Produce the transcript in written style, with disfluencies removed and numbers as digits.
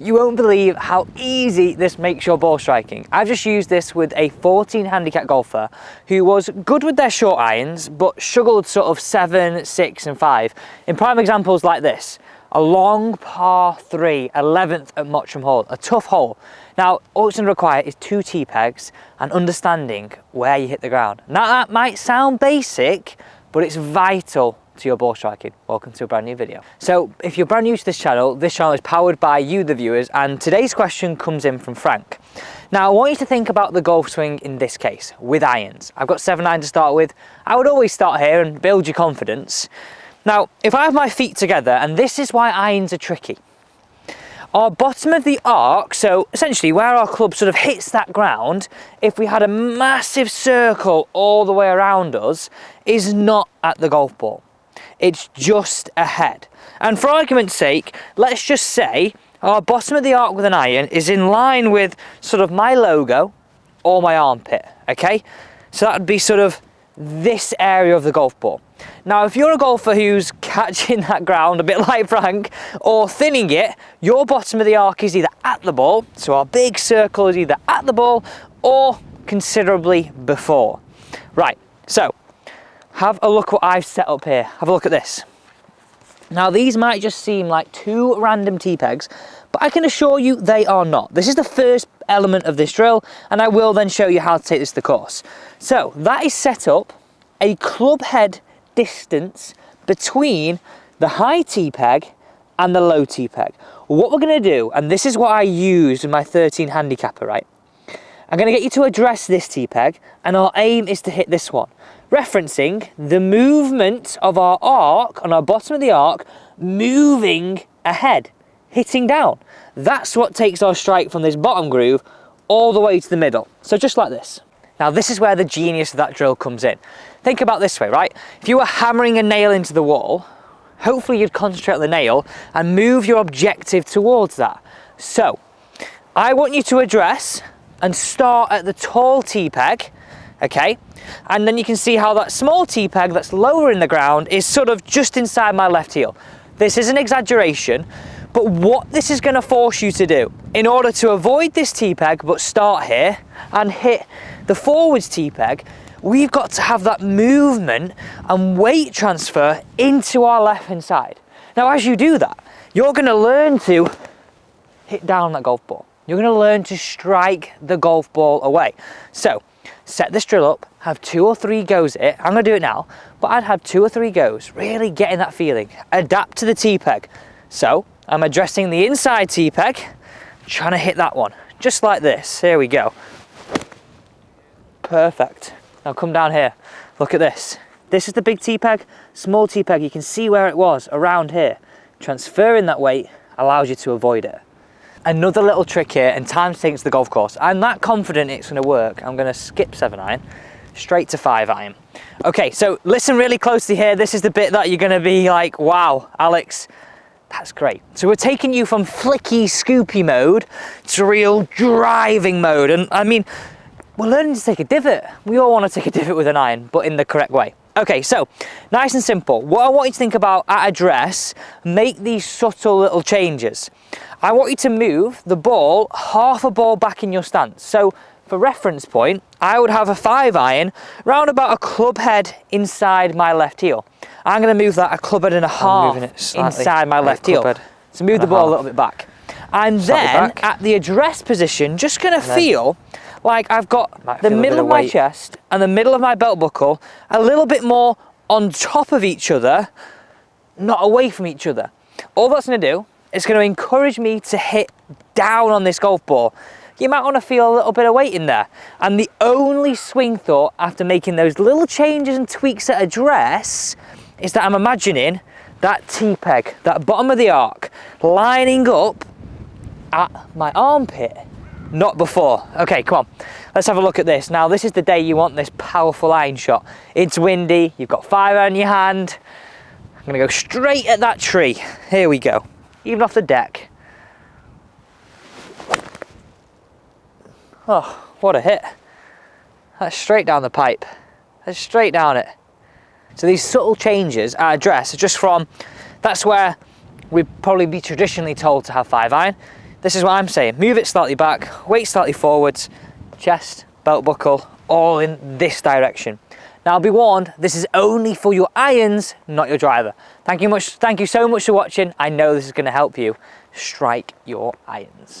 You won't believe how easy this makes your ball striking. I've just used this with a 14 handicap golfer who was good with their short irons, but struggled sort of 7, 6 and 5. In prime examples like this, a long par 3, 11th at Mottram Hole, a tough hole. Now, all it's going to require is 2 tee pegs and understanding where you hit the ground. Now, that might sound basic, but it's vital to your ball striking. Welcome to a brand new video. So if you're brand new to this channel is powered by you, the viewers, and today's question comes in from Frank. Now, I want you to think about the golf swing in this case, with irons. I've got 7 iron to start with. I would always start here and build your confidence. Now, if I have my feet together, and this is why irons are tricky, our bottom of the arc, so essentially where our club sort of hits that ground, if we had a massive circle all the way around us, is not at the golf ball. It's just ahead. And for argument's sake, let's just say our bottom of the arc with an iron is in line with sort of my logo or my armpit, okay? So that would be sort of this area of the golf ball. Now, if you're a golfer who's catching that ground a bit like Frank or thinning it, your bottom of the arc is either at the ball, so our big circle is either at the ball or considerably before. Right, so have a look what I've set up here. Have a look at this. Now, these might just seem like 2 random tee pegs, but I can assure you they are not. This is the first element of this drill, and I will then show you how to take this to the course. So that is set up a club head distance between the high tee peg and the low tee peg. What we're going to do, and this is what I use with my 13 handicapper, right? I'm going to get you to address this tee peg, and our aim is to hit this one, referencing the movement of our arc on our bottom of the arc, moving ahead, hitting down. That's what takes our strike from this bottom groove all the way to the middle. So just like this. Now, this is where the genius of that drill comes in. Think about this way, right? If you were hammering a nail into the wall, hopefully you'd concentrate on the nail and move your objective towards that. So I want you to address and start at the tall tee peg, okay? And then you can see how that small tee peg that's lower in the ground is sort of just inside my left heel. This is an exaggeration, but what this is going to force you to do in order to avoid this tee peg but start here and hit the forwards tee peg, we've got to have that movement and weight transfer into our left hand side. Now, as you do that, you're going to learn to hit down that golf ball. You're going to learn to strike the golf ball away. So set this drill up, have 2 or 3 goes at it. I'm going to do it now, but I'd have 2 or 3 goes, really getting that feeling. Adapt to the tee peg. So I'm addressing the inside tee peg, trying to hit that one, just like this. Here we go. Perfect. Now come down here. Look at this. This is the big tee peg, small tee peg. You can see where it was around here. Transferring that weight allows you to avoid it. Another little trick here, and time to take it to the golf course. I'm that confident it's going to work. I'm going to skip 7 iron, straight to 5 iron. Okay, so listen really closely here. This is the bit that you're going to be like, wow, Alex, that's great. So we're taking you from flicky, scoopy mode to real driving mode. And I mean, we're learning to take a divot. We all want to take a divot with an iron, but in the correct way. Okay, so nice and simple. What I want you to think about at address, make these subtle little changes. I want you to move the ball half a ball back in your stance. So for reference point, I would have a 5 iron round about a club head inside my left heel. I'm going to move that a club head and a half inside my left heel. So move the ball a little bit back. And then at the address position, just going to feel like I've got the middle of my chest and the middle of my belt buckle a little bit more on top of each other, not away from each other. All that's going to do is going to encourage me to hit down on this golf ball. You might want to feel a little bit of weight in there. And the only swing thought after making those little changes and tweaks at address is that I'm imagining that tee peg, that bottom of the arc, lining up at my armpit, not before. Okay, come on, let's have a look at this. Now, this is the day you want this powerful iron shot. It's windy, you've got 5 iron in your hand. I'm gonna go straight at that tree. Here we go, even off the deck. Oh, what a hit. That's straight down the pipe. That's straight down it. So these subtle changes at address are just from, that's where we'd probably be traditionally told to have 5 iron. this is what I'm saying. Move it slightly back, weight slightly forwards, chest, belt buckle, all in this direction. Now be warned, this is only for your irons, not your driver. Thank you so much for watching. I know this is going to help you strike your irons.